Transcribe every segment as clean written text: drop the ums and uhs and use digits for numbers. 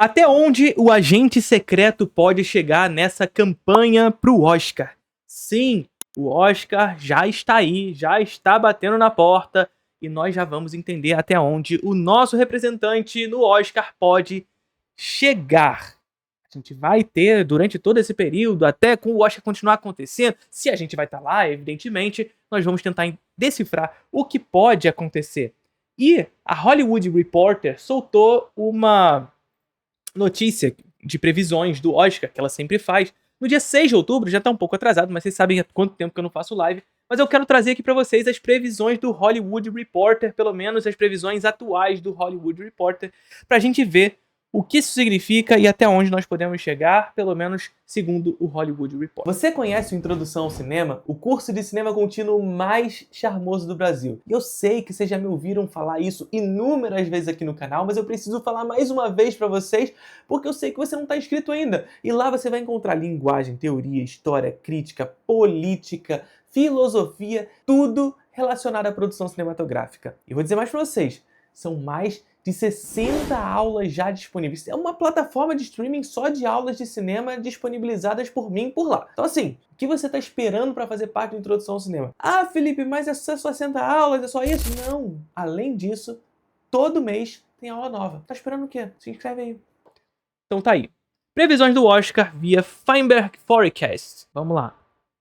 Até onde o agente secreto pode chegar nessa campanha pro Oscar? Sim, o Oscar já está aí, já está batendo na porta e nós já vamos entender até onde o nosso representante no Oscar pode chegar. A gente vai ter durante todo esse período, até com o Oscar continuar acontecendo, se a gente vai estar lá, evidentemente, nós vamos tentar decifrar o que pode acontecer. E a Hollywood Reporter soltou uma notícia de previsões do Oscar, que ela sempre faz, no dia 6 de outubro, já tá um pouco atrasado, mas vocês sabem há quanto tempo que eu não faço live, mas eu quero trazer aqui pra vocês as previsões do Hollywood Reporter, pelo menos as previsões atuais do Hollywood Reporter, pra gente ver o que isso significa e até onde nós podemos chegar, pelo menos segundo o Hollywood Report. Você conhece o Introdução ao Cinema? O curso de cinema contínuo mais charmoso do Brasil. E eu sei que vocês já me ouviram falar isso inúmeras vezes aqui no canal, mas eu preciso falar mais uma vez pra vocês, porque eu sei que você não está inscrito ainda. E lá você vai encontrar linguagem, teoria, história, crítica, política, filosofia, tudo relacionado à produção cinematográfica. E vou dizer mais pra vocês, são mais de 60 aulas já disponíveis. É uma plataforma de streaming só de aulas de cinema disponibilizadas por mim por lá. Então assim, o que você está esperando para fazer parte da Introdução ao Cinema? Ah, Felipe, mas é só 60 aulas, é só isso? Não! Além disso, todo mês tem aula nova. Tá esperando o quê? Se inscreve aí. Então tá aí. Previsões do Oscar via Feinberg Forecast. Vamos lá.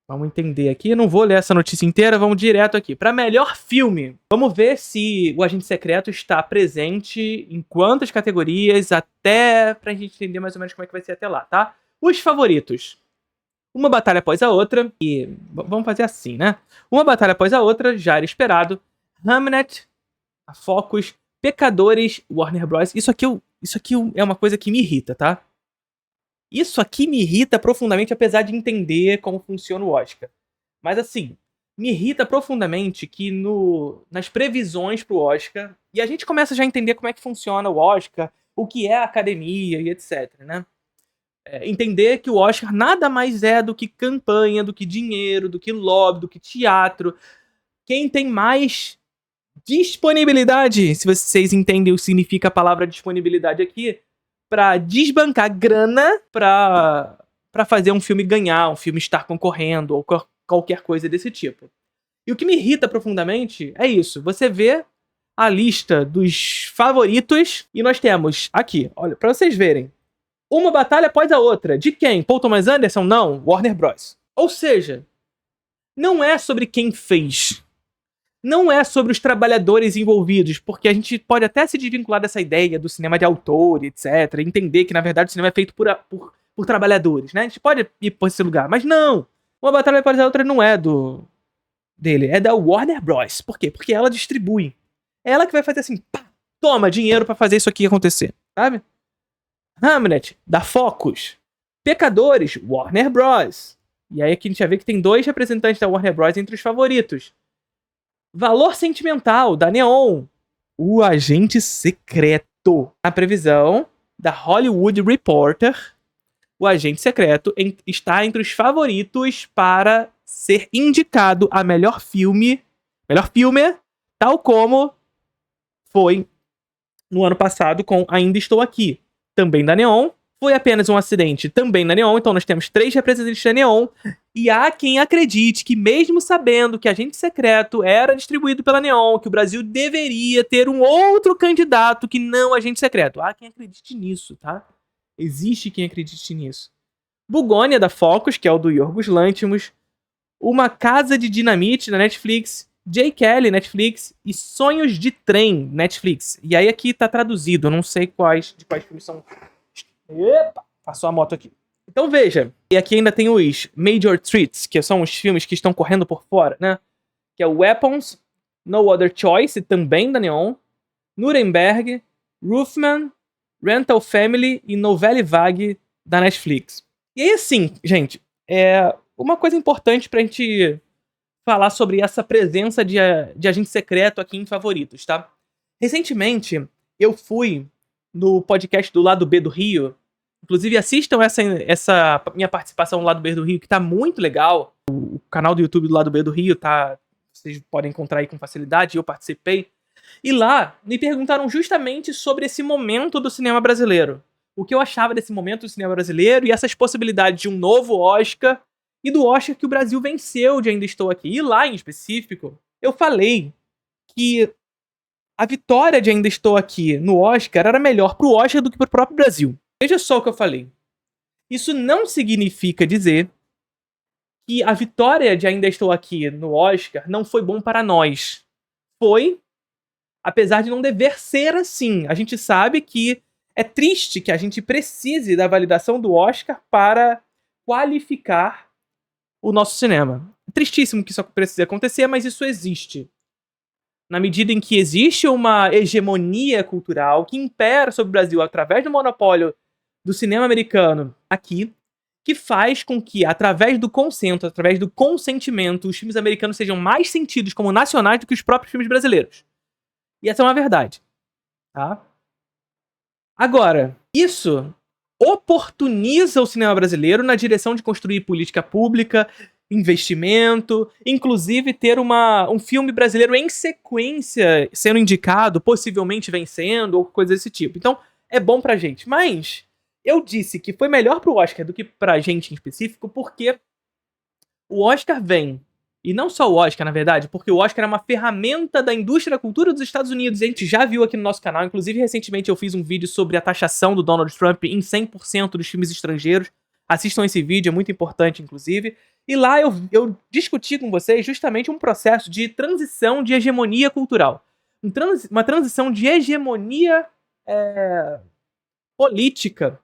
Vamos entender aqui. Eu não vou ler essa notícia inteira, vamos direto aqui. Para melhor filme, vamos ver se o Agente Secreto está presente em quantas categorias, até pra gente entender mais ou menos como é que vai ser até lá, tá? Os favoritos. Uma batalha após a outra, e vamos fazer assim, né? Uma batalha após a outra, já era esperado. Hamnet, a Focus, Pecadores, Warner Bros. Isso aqui é uma coisa que me irrita, tá? Isso aqui me irrita profundamente, apesar de entender como funciona o Oscar. Mas assim, me irrita profundamente que nas previsões pro Oscar, e a gente começa já a entender como é que funciona o Oscar, o que é a academia e etc, né? Entender que o Oscar nada mais é do que campanha, do que dinheiro, do que lobby, do que teatro. Quem tem mais disponibilidade, se vocês entendem o que significa a palavra disponibilidade aqui, pra desbancar grana pra fazer um filme ganhar, um filme estar concorrendo, ou qualquer coisa desse tipo. E o que me irrita profundamente é isso. Você vê a lista dos favoritos e nós temos aqui, olha, pra vocês verem. Uma batalha após a outra. De quem? Paul Thomas Anderson? Não, Warner Bros. Ou seja, não é sobre quem fez. Não é sobre os trabalhadores envolvidos, porque a gente pode até se desvincular dessa ideia do cinema de autor, etc. Entender que, na verdade, o cinema é feito por trabalhadores, né? A gente pode ir por esse lugar, mas não! Uma batalha após a outra não é dele, é da Warner Bros. Por quê? Porque ela distribui. É ela que vai fazer assim, pá, toma dinheiro pra fazer isso aqui acontecer, sabe? Hamlet, da Focus. Pecadores, Warner Bros. E aí aqui a gente vai ver que tem 2 representantes da Warner Bros. Entre os favoritos. Valor Sentimental, da Neon. O Agente Secreto. Na previsão da Hollywood Reporter, o Agente Secreto está entre os favoritos para ser indicado a melhor filme, tal como foi no ano passado com Ainda Estou Aqui, também da Neon. Foi apenas um acidente, também na Neon, então nós temos 3 representantes da Neon. E há quem acredite que, mesmo sabendo que Agente Secreto era distribuído pela Neon, que o Brasil deveria ter um outro candidato que não Agente Secreto. Há quem acredite nisso, tá? Existe quem acredite nisso. Bugônia, da Focus, que é o do Yorgos Lanthimos. Uma Casa de Dinamite, da Netflix. J. Kelly, Netflix. E Sonhos de Trem, Netflix. E aí aqui tá traduzido, eu não sei de quais filmes são. Epa, passou a moto aqui. Então veja, e aqui ainda tem os Major Treats, que são os filmes que estão correndo por fora, né? Que é Weapons, No Other Choice, também da Neon, Nuremberg, Roofman, Rental Family e Novelle Vague, da Netflix. E aí assim, gente, uma coisa importante pra gente falar sobre essa presença de agente secreto aqui em favoritos, tá? Recentemente, eu fui no podcast do Lado B do Rio. Inclusive, assistam essa minha participação no Lado B do Rio, que tá muito legal. O canal do YouTube do Lado B do Rio vocês podem encontrar aí com facilidade, eu participei. E lá, me perguntaram justamente sobre esse momento do cinema brasileiro. o que eu achava desse momento do cinema brasileiro e essas possibilidades de um novo Oscar e do Oscar que o Brasil venceu de Ainda Estou Aqui. E lá, em específico, eu falei que a vitória de Ainda Estou Aqui no Oscar era melhor pro Oscar do que pro próprio Brasil. Veja só o que eu falei. Isso não significa dizer que a vitória de Ainda Estou Aqui no Oscar não foi bom para nós. Foi, apesar de não dever ser assim. A gente sabe que é triste que a gente precise da validação do Oscar para qualificar o nosso cinema. É tristíssimo que isso precise acontecer, mas isso existe. Na medida em que existe uma hegemonia cultural que impera sobre o Brasil através do monopólio do cinema americano aqui, que faz com que, através do consenso, através do consentimento, os filmes americanos sejam mais sentidos como nacionais do que os próprios filmes brasileiros. E essa é uma verdade. Tá? Agora, isso oportuniza o cinema brasileiro na direção de construir política pública, investimento, inclusive ter um filme brasileiro em sequência sendo indicado, possivelmente vencendo, ou coisa desse tipo. Então, é bom pra gente. Mas eu disse que foi melhor pro Oscar do que pra gente em específico, porque o Oscar vem, e não só o Oscar, na verdade, porque o Oscar é uma ferramenta da indústria da cultura dos Estados Unidos. A gente já viu aqui no nosso canal, inclusive recentemente eu fiz um vídeo sobre a taxação do Donald Trump em 100% dos filmes estrangeiros. Assistam esse vídeo, é muito importante, inclusive. E lá eu discuti com vocês justamente um processo de transição de hegemonia cultural. Uma transição de hegemonia política,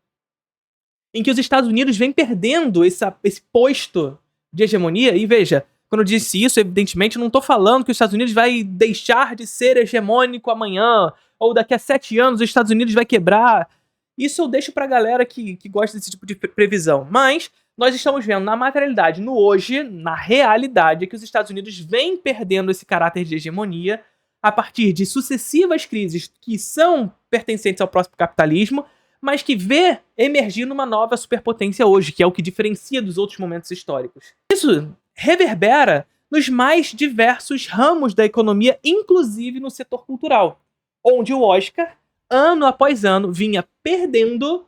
em que os Estados Unidos vêm perdendo esse posto de hegemonia. E veja, quando eu disse isso, evidentemente, eu não tô falando que os Estados Unidos vai deixar de ser hegemônico amanhã, ou daqui a 7 anos os Estados Unidos vai quebrar. Isso eu deixo pra galera que gosta desse tipo de previsão. Mas nós estamos vendo na materialidade, no hoje, na realidade, que os Estados Unidos vêm perdendo esse caráter de hegemonia a partir de sucessivas crises que são pertencentes ao próprio capitalismo, mas que vê emergir numa nova superpotência hoje, que é o que diferencia dos outros momentos históricos. Isso reverbera nos mais diversos ramos da economia, inclusive no setor cultural, onde o Oscar, ano após ano, vinha perdendo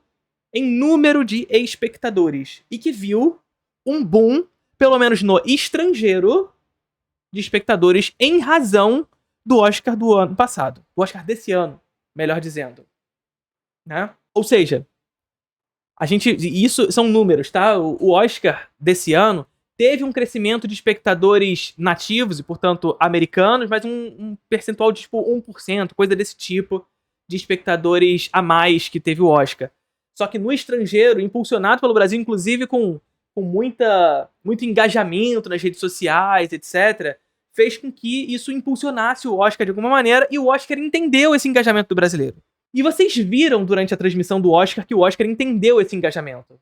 em número de espectadores e que viu um boom, pelo menos no estrangeiro, de espectadores em razão do Oscar do ano passado. Do Oscar desse ano, melhor dizendo. Né? Ou seja, isso são números, tá? O Oscar desse ano teve um crescimento de espectadores nativos e, portanto, americanos, mas um percentual de, tipo, 1%, coisa desse tipo, de espectadores a mais que teve o Oscar. Só que no estrangeiro, impulsionado pelo Brasil, inclusive com muito engajamento nas redes sociais, etc., fez com que isso impulsionasse o Oscar de alguma maneira, e o Oscar entendeu esse engajamento do brasileiro. E vocês viram durante a transmissão do Oscar que o Oscar entendeu esse engajamento.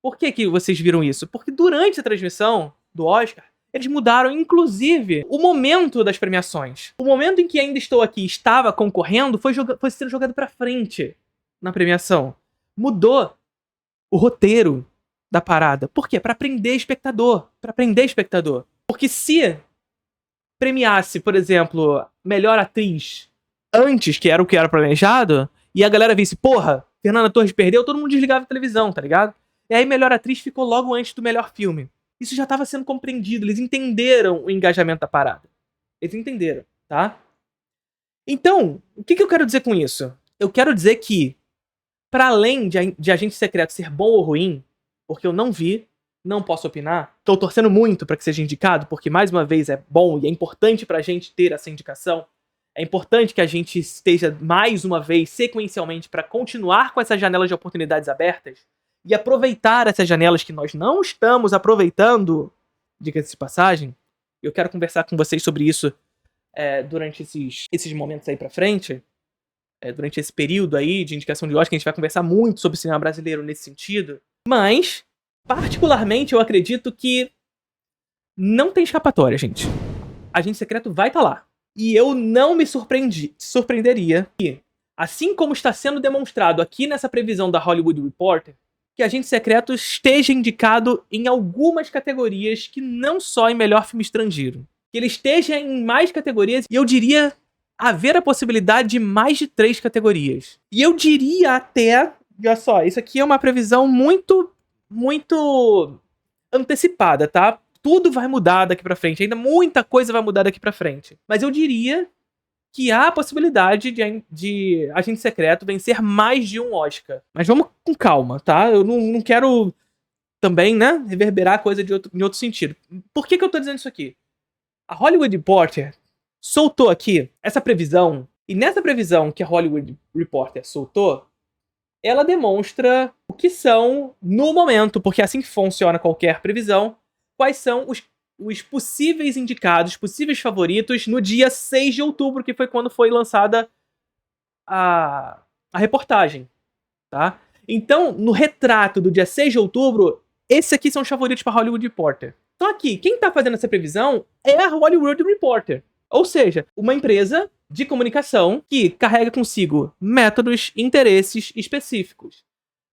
Por que vocês viram isso? Porque durante a transmissão do Oscar, eles mudaram, inclusive, o momento das premiações. O momento em que Ainda Estou Aqui estava concorrendo foi sendo jogado pra frente na premiação. Mudou o roteiro da parada. Por quê? Pra prender espectador. Porque se premiasse, por exemplo, melhor atriz antes, que era o que era planejado, e a galera visse, porra, Fernanda Torres perdeu, todo mundo desligava a televisão, tá ligado? E aí melhor atriz ficou logo antes do melhor filme. Isso já estava sendo compreendido, eles entenderam o engajamento da parada. Eles entenderam, tá? Então, o que eu quero dizer com isso? Eu quero dizer que, para além de Agente Secreto ser bom ou ruim, porque eu não vi, não posso opinar, tô torcendo muito para que seja indicado, porque mais uma vez é bom e é importante pra gente ter essa indicação. É importante que a gente esteja mais uma vez sequencialmente para continuar com essas janelas de oportunidades abertas e aproveitar essas janelas que nós não estamos aproveitando, diga-se de passagem. Eu quero conversar com vocês sobre isso durante esses momentos aí pra frente, durante esse período aí de indicação de Oscar, a gente vai conversar muito sobre o cinema brasileiro nesse sentido. Mas, particularmente, eu acredito que não tem escapatória, gente. Agente Secreto vai estar lá. E eu não me surpreenderia que, assim como está sendo demonstrado aqui nessa previsão da Hollywood Reporter, que Agente Secreto esteja indicado em algumas categorias que não só em melhor filme estrangeiro. Que ele esteja em mais categorias, e eu diria haver a possibilidade de mais de 3 categorias. E eu diria até olha só, isso aqui é uma previsão muito antecipada, tá? Tudo vai mudar daqui pra frente, ainda muita coisa vai mudar daqui pra frente. Mas eu diria que há a possibilidade de Agente Secreto vencer mais de um Oscar. Mas vamos com calma, tá? Eu não quero também, né, reverberar a coisa em outro sentido. Por que eu tô dizendo isso aqui? A Hollywood Reporter soltou aqui essa previsão, e nessa previsão que a Hollywood Reporter soltou, ela demonstra o que são, no momento, porque é assim que funciona qualquer previsão, quais são os possíveis indicados, possíveis favoritos, no dia 6 de outubro, que foi quando foi lançada a reportagem, tá? Então, no retrato do dia 6 de outubro, esses aqui são os favoritos para Hollywood Reporter. Então aqui, quem tá fazendo essa previsão é a Hollywood Reporter. Ou seja, uma empresa de comunicação que carrega consigo métodos e interesses específicos.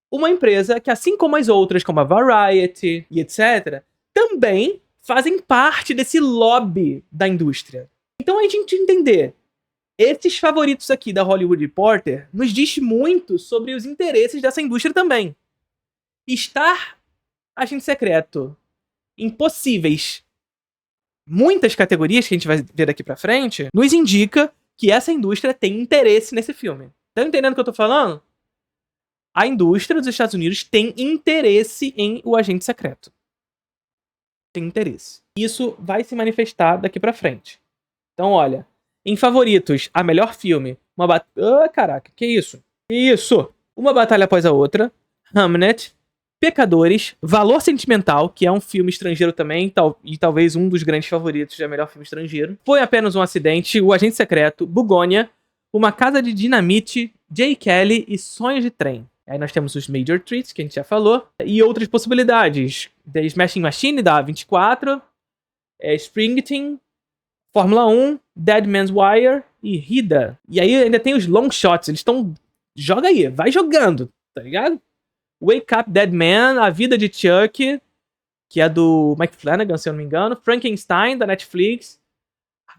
Uma empresa que, assim como as outras, como a Variety e etc., também fazem parte desse lobby da indústria. Então a gente entender esses favoritos aqui da Hollywood Reporter nos diz muito sobre os interesses dessa indústria também. Estar Agente Secreto em possíveis muitas categorias que a gente vai ver daqui pra frente, nos indica que essa indústria tem interesse nesse filme. Tá entendendo o que eu tô falando? A indústria dos Estados Unidos tem interesse em O Agente Secreto. Tem interesse. Isso vai se manifestar daqui pra frente. Então, olha, em favoritos, a melhor filme, caraca, que isso? Que isso? Uma Batalha Após a Outra, Hamnet, Pecadores, Valor Sentimental, que é um filme estrangeiro também, e talvez um dos grandes favoritos de melhor filme estrangeiro. Foi Apenas um Acidente, O Agente Secreto, Bugônia, Uma Casa de Dinamite, Jay Kelly e Sonhos de Trem. Aí nós temos os Major Treats, que a gente já falou, e outras possibilidades. The Smashing Machine, da 24, Springsteen, Fórmula 1, Dead Man's Wire e Hida. E aí ainda tem os long shots, eles estão... Joga aí, vai jogando, tá ligado? Wake Up Dead Man, A Vida de Chuck, que é do Mike Flanagan, se eu não me engano. Frankenstein, da Netflix.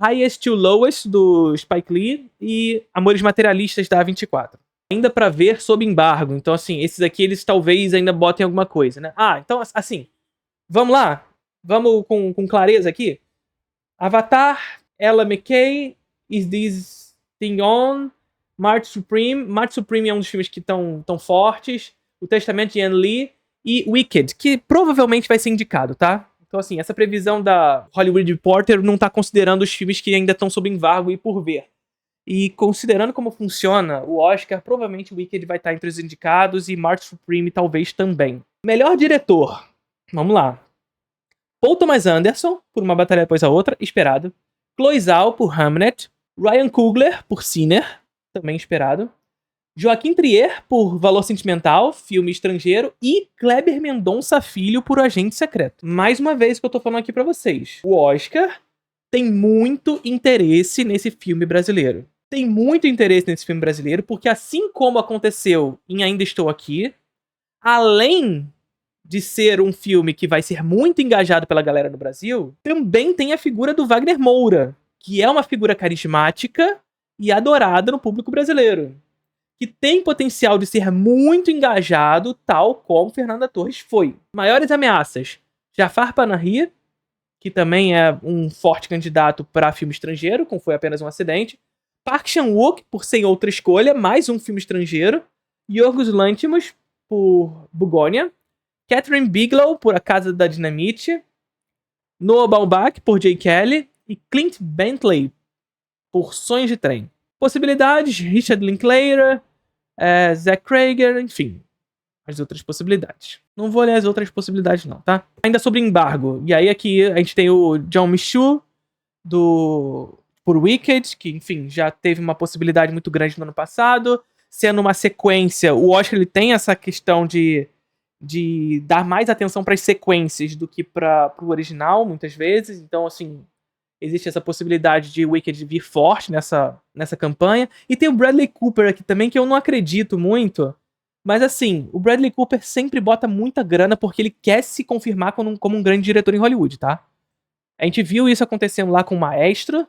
Highest to Lowest, do Spike Lee. E Amores Materialistas, da 24. Ainda pra ver sob embargo. Então, assim, esses aqui, eles talvez ainda botem alguma coisa, né? Então, assim, vamos lá? Vamos com clareza aqui? Avatar, Ella McKay, Is This Thing On, March Supreme. March Supreme é um dos filmes que estão tão fortes. O Testamento de Ian Lee e Wicked, que provavelmente vai ser indicado, tá? Então, assim, essa previsão da Hollywood Reporter não tá considerando os filmes que ainda estão sob embargo e por ver. E considerando como funciona o Oscar, provavelmente o Wicked vai estar entre os indicados e March Supreme talvez também. Melhor diretor. Vamos lá. Paul Thomas Anderson, por Uma Batalha Após a Outra, esperado. Chloe Zhao, por Hamnet. Ryan Coogler, por Sinner, também esperado. Joaquim Trier, por Valor Sentimental, filme estrangeiro, e Kleber Mendonça Filho, por Agente Secreto. Mais uma vez que eu tô falando aqui pra vocês. O Oscar tem muito interesse nesse filme brasileiro. Tem muito interesse nesse filme brasileiro, porque assim como aconteceu em Ainda Estou Aqui, além de ser um filme que vai ser muito engajado pela galera do Brasil, também tem a figura do Wagner Moura, que é uma figura carismática e adorada no público brasileiro, que tem potencial de ser muito engajado, tal como Fernanda Torres foi. Maiores ameaças: Jafar Panahi, que também é um forte candidato para filme estrangeiro, como Foi Apenas um Acidente. Park Chan-wook, por Sem Outra Escolha, mais um filme estrangeiro. Yorgos Lanthimos, por Bugônia. Catherine Bigelow, por A Casa da Dinamite. Noah Baumbach, por Jay Kelly. E Clint Bentley, por Sonhos de Trem. Possibilidades: Richard Linklater, Zach Cregger, enfim, as outras possibilidades. Não vou ler as outras possibilidades não, tá? Ainda sobre embargo. E aí aqui a gente tem o John Michu, por Wicked, que, enfim, já teve uma possibilidade muito grande no ano passado. Sendo uma sequência, o Oscar ele tem essa questão de dar mais atenção para as sequências do que para o original, muitas vezes. Então, assim, existe essa possibilidade de Wicked vir forte nessa campanha. E tem o Bradley Cooper aqui também, que eu não acredito muito. Mas assim, o Bradley Cooper sempre bota muita grana porque ele quer se confirmar como um grande diretor em Hollywood, tá? A gente viu isso acontecendo lá com o Maestro.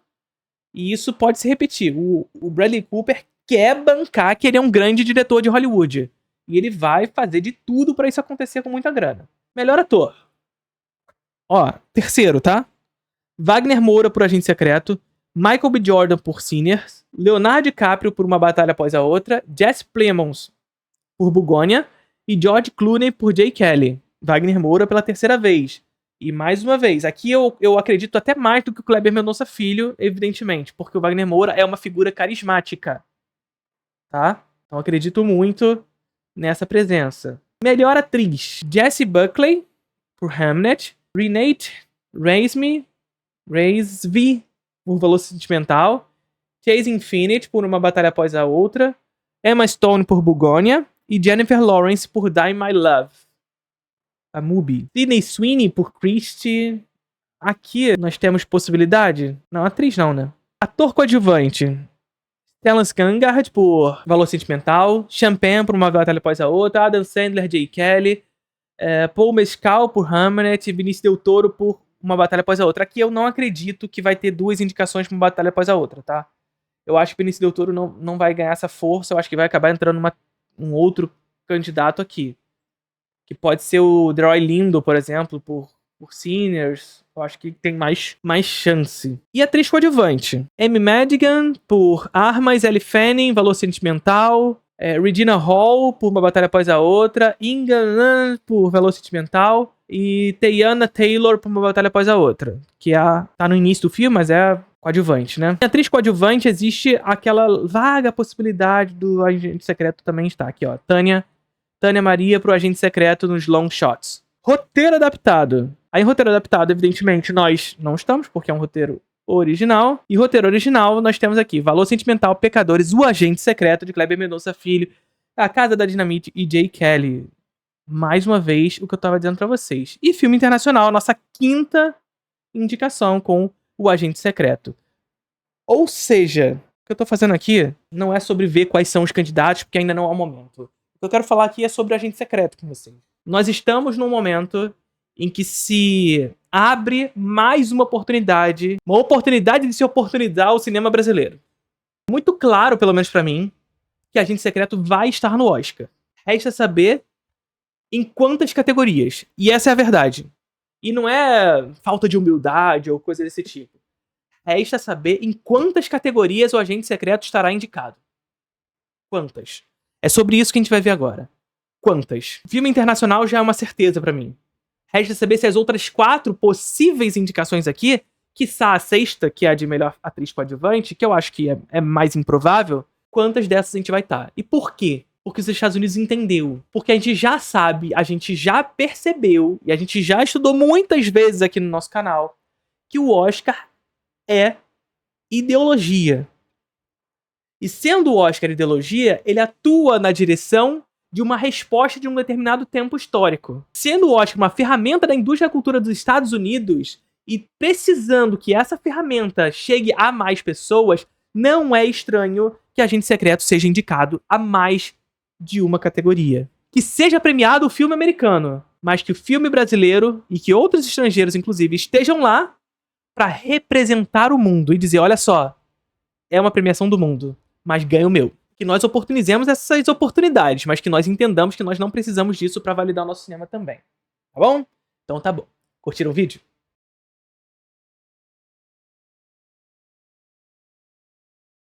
E isso pode se repetir. O Bradley Cooper quer bancar que ele é um grande diretor de Hollywood. E ele vai fazer de tudo pra isso acontecer com muita grana. Melhor ator. Ó, terceiro, tá? Wagner Moura por Agente Secreto, Michael B. Jordan por Sinners, Leonardo DiCaprio por Uma Batalha Após a Outra, Jesse Plemons por Bugônia e George Clooney por Jay Kelly. Wagner Moura pela terceira vez. E mais uma vez, aqui eu acredito até mais do que o Kleber Mendonça Filho, evidentemente, porque o Wagner Moura é uma figura carismática, tá? Então acredito muito nessa presença. Melhor atriz: Jessie Buckley por Hamnet, Renate Reinsve por Valor Sentimental, Chase Infinite por Uma Batalha Após a Outra, Emma Stone por Bugônia e Jennifer Lawrence por Die My Love. A Mubi. Sydney Sweeney por Christie. Aqui nós temos possibilidade? Não, atriz não, né? Ator coadjuvante: Stellan Skarsgård por Valor Sentimental, Champagne por Uma Batalha Após a Outra, Adam Sandler, Jay Kelly, Paul Mescal por Hamnet e Vinícius Del Toro por Uma Batalha Após a Outra. Aqui eu não acredito que vai ter duas indicações para Uma Batalha Após a Outra, tá? Eu acho que Vinícius Del Toro não vai ganhar essa força, eu acho que vai acabar entrando um outro candidato aqui. Que pode ser o Delroy Lindo, por exemplo, por Sinners. Eu acho que tem mais chance. E atriz coadjuvante: Amy Madigan por Armas, Ellie Fanning, Valor Sentimental, Regina Hall por Uma Batalha Após a Outra, Inga por Valor Sentimental e Teyana Taylor por Uma Batalha Após a Outra. Que tá no início do filme, mas é coadjuvante, né? Em atriz coadjuvante existe aquela vaga possibilidade do Agente Secreto também estar aqui, ó. Tânia Maria pro Agente Secreto nos Long Shots. Roteiro adaptado. Aí em roteiro adaptado, evidentemente, nós não estamos, porque é um roteiro original. E roteiro original, nós temos aqui Valor Sentimental, Pecadores, O Agente Secreto, de Kleber Mendonça Filho, A Casa da Dinamite e Jay Kelly. Mais uma vez, o que eu tava dizendo pra vocês. E filme internacional, nossa quinta indicação com O Agente Secreto. Ou seja, o que eu tô fazendo aqui não é sobre ver quais são os candidatos, porque ainda não é o momento. O que eu quero falar aqui é sobre o Agente Secreto com vocês. Nós estamos num momento em que se abre mais uma oportunidade de se oportunizar ao cinema brasileiro. Muito claro, pelo menos pra mim, que Agente Secreto vai estar no Oscar. Resta saber em quantas categorias. E essa é a verdade. E não é falta de humildade ou coisa desse tipo. Resta saber em quantas categorias o Agente Secreto estará indicado. Quantas? É sobre isso que a gente vai ver agora. Quantas? Filme internacional já é uma certeza pra mim. Resta saber se as outras 4 possíveis indicações aqui, quiçá a sexta, que é a de melhor atriz coadjuvante, que eu acho que é mais improvável, quantas dessas a gente vai estar. E por quê? Porque os Estados Unidos entendeu. Porque a gente já sabe, a gente já percebeu, e a gente já estudou muitas vezes aqui no nosso canal, que o Oscar é ideologia. E sendo o Oscar ideologia, ele atua na direção de uma resposta de um determinado tempo histórico. Sendo o Oscar uma ferramenta da indústria da cultura dos Estados Unidos e precisando que essa ferramenta chegue a mais pessoas, não é estranho que Agente Secreto seja indicado a mais de uma categoria. Que seja premiado o filme americano, mas que o filme brasileiro e que outros estrangeiros, inclusive, estejam lá para representar o mundo e dizer, olha só, é uma premiação do mundo, mas ganha o meu. Que nós oportunizemos essas oportunidades, mas que nós entendamos que nós não precisamos disso para validar o nosso cinema também. Tá bom? Então tá bom. Curtiram o vídeo?